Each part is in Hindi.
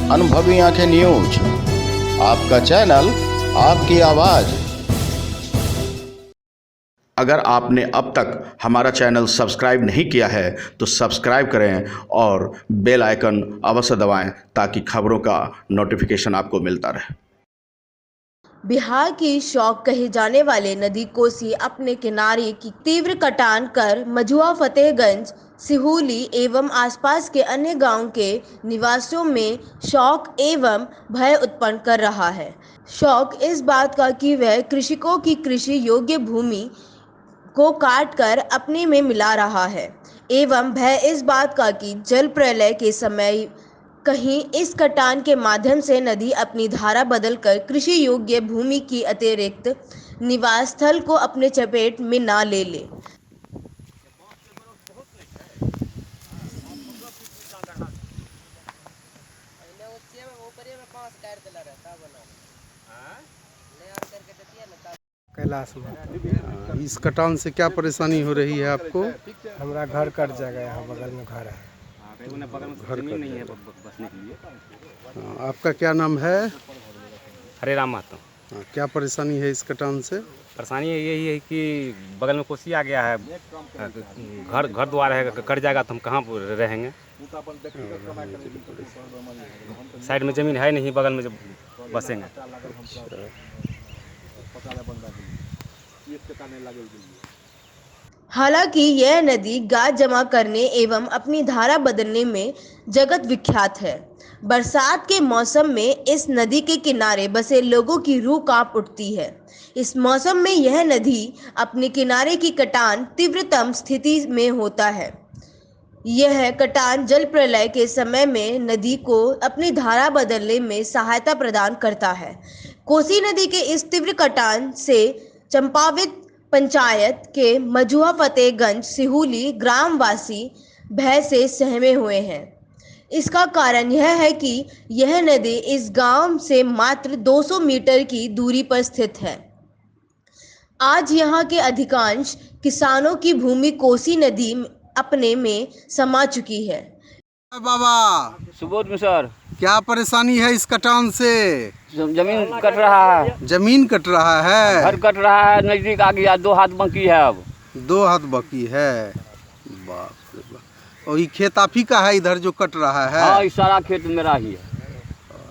अनुभवी आंखें न्यूज, आपका चैनल, आपकी आवाज। अगर आपने अब तक हमारा चैनल सब्सक्राइब नहीं किया है तो सब्सक्राइब करें और बेल आइकन अवश्य दबाएं ताकि खबरों का नोटिफिकेशन आपको मिलता रहे। बिहार की शौक कहे जाने वाले नदी कोसी अपने किनारे की तीव्र कटान कर मझुआ, फतेहगंज, सिहुली एवं आसपास के अन्य गांवों के निवासियों में शौक एवं भय उत्पन्न कर रहा है। शौक इस बात का कि वह कृषकों की कृषि योग्य भूमि को काट कर अपने में मिला रहा है एवं भय इस बात का कि जल प्रलय के समय कहीं इस कटान के माध्यम से नदी अपनी धारा बदलकर कृषि योग्य भूमि की अतिरिक्त निवास स्थल को अपने चपेट में ना ले ले। कैलाश में इस कटान से क्या परेशानी हो रही है आपको? हमारा घर कट जाएगा, यहाँ बगल में घर है। घर कट नहीं है बसने के लिए। आपका क्या नाम है? हरे राम माता। क्या परेशानी है इस कटान से? परेशानी यही है कि बगल में कोसी आ गया है, घर द्वार है, कट जाएगा तो हम कहाँ रहेंगे? साइड में ज़मीन है नहीं, बगल में जब बसेंगे। हालांकि यह नदी गाद जमा करने एवं अपनी धारा बदलने में जगत विख्यात है। बरसात के मौसम में इस नदी के किनारे बसे लोगों की रूह कांप उठती है। इस मौसम में यह नदी अपने किनारे की कटान तीव्रतम स्थिति में होता है। यह कटान जल प्रलय के समय में नदी को अपनी धारा बदलने में सहायता प्रदान करता है। कोसी नदी के इस तीव्र कटान से चंपावत पंचायत के मझुआ, फतेहगंज, सिहुली ग्रामवासी भय से सहमे हुए हैं। इसका कारण यह है कि यह नदी इस गांव से मात्र 200 मीटर की दूरी पर स्थित है। आज यहाँ के अधिकांश किसानों की भूमि कोसी नदी अपने में समा चुकी है। बाबा सुबोध मिसर, क्या परेशानी है इस कटान से? जमीन कट रहा है, जमीन कट रहा है, घर कट रहा है, नजदीक आ गया, 2 हाथ बाकी है। अब 2 हाथ बाकी है। बाप रे बाप। और ये खेत आप ही का है इधर जो कट रहा है? हाँ, इस सारा खेत मेरा ही है।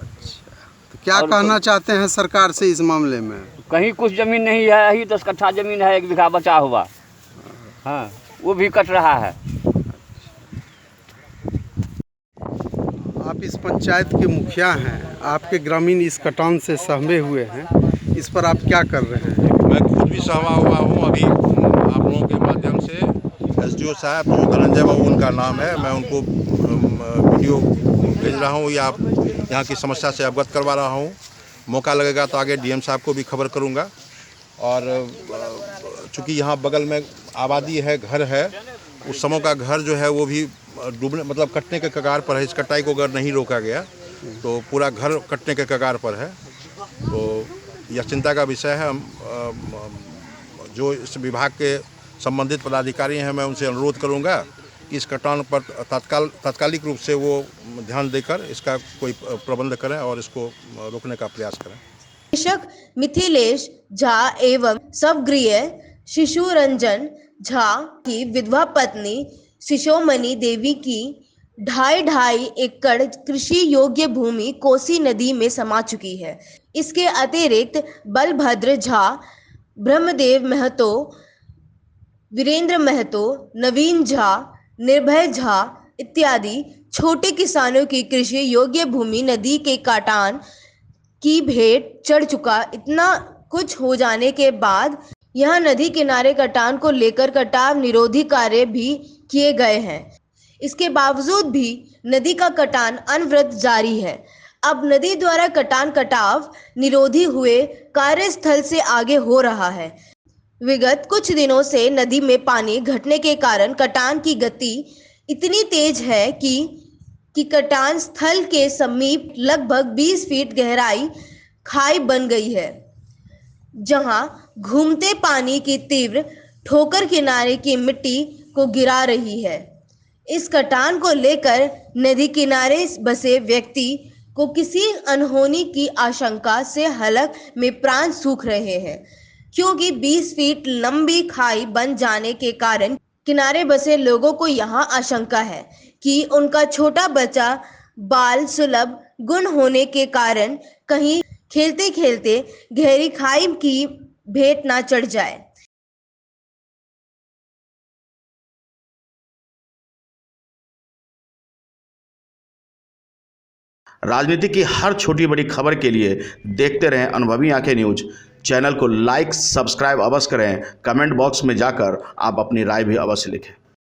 अच्छा, तो क्या कहना चाहते हैं सरकार से इस मामले में? कहीं कुछ जमीन नहीं है, यही 10 कट्ठा जमीन है, 1 बीघा बचा हुआ। हाँ, वो भी कट रहा है। आप इस पंचायत के मुखिया हैं, आपके ग्रामीण इस कटान से सहमे हुए हैं, इस पर आप क्या कर रहे हैं? मैं खुद भी सहमा हुआ हूँ। अभी आप लोगों के माध्यम से SDO साहब जो धनंजय बाबू उनका नाम है, मैं उनको वीडियो भेज रहा हूँ या यहाँ की समस्या से अवगत करवा रहा हूँ। मौका लगेगा तो आगे DM साहब को भी खबर करूँगा। और चूँकि यहाँ बगल में आबादी है, घर है, उस समय का घर जो है वो भी डूबने मतलब कटने के कगार पर है। इस कटाई को अगर नहीं रोका गया तो पूरा घर कटने के कगार पर है। तो यह चिंता का विषय है। जो इस विभाग के संबंधित पदाधिकारी हैं, मैं उनसे अनुरोध करूंगा कि इस कटान पर तात्कालिक रूप से वो ध्यान देकर इसका कोई प्रबंध करें और इसको रोकने का प्रयास करें। कृषक मिथिलेश झा एवं स्वगृह शिशु रंजन झा की विधवा पत्नी शिशोमणि देवी की 2.5 एकड़ कृषि योग्य भूमि कोसी नदी में समा चुकी है। इसके अतिरिक्त बलभद्र झा, ब्रह्मदेव महतो, वीरेंद्र महतो, नवीन झा, निर्भय झा इत्यादि छोटे किसानों की कृषि योग्य भूमि नदी के काटान की भेंट चढ़ चुका। इतना कुछ हो जाने के बाद यह नदी किनारे कटान को लेकर कटाव निरोधी कार्य भी किए गए हैं। इसके बावजूद भी नदी का कटान अनवरत जारी है। अब नदी द्वारा कटान कटाव निरोधी हुए कार्यस्थल से आगे हो रहा है। विगत कुछ दिनों से नदी में पानी घटने के कारण कटान की गति इतनी तेज है कि कटान स्थल के समीप लगभग 20 फीट गहराई खाई बन गई है, जहां घूमते पानी की तीव्र ठोकर किनारे की मिट्टी को गिरा रही है। इस कटान को लेकर नदी किनारे बसे व्यक्ति को किसी अनहोनी की आशंका से हलक में प्राण सूख रहे हैं, क्योंकि 20 फीट लंबी खाई बन जाने के कारण किनारे बसे लोगों को यहां आशंका है कि उनका छोटा बच्चा बाल सुलभ गुण होने के कारण कहीं खेलते खेलते गहरी खाई की भेंट ना चढ़ जाए। राजनीति की हर छोटी बड़ी खबर के लिए देखते रहें अनुभवी आंखें न्यूज। चैनल को लाइक सब्सक्राइब अवश्य करें। कमेंट बॉक्स में जाकर आप अपनी राय भी अवश्य लिखें।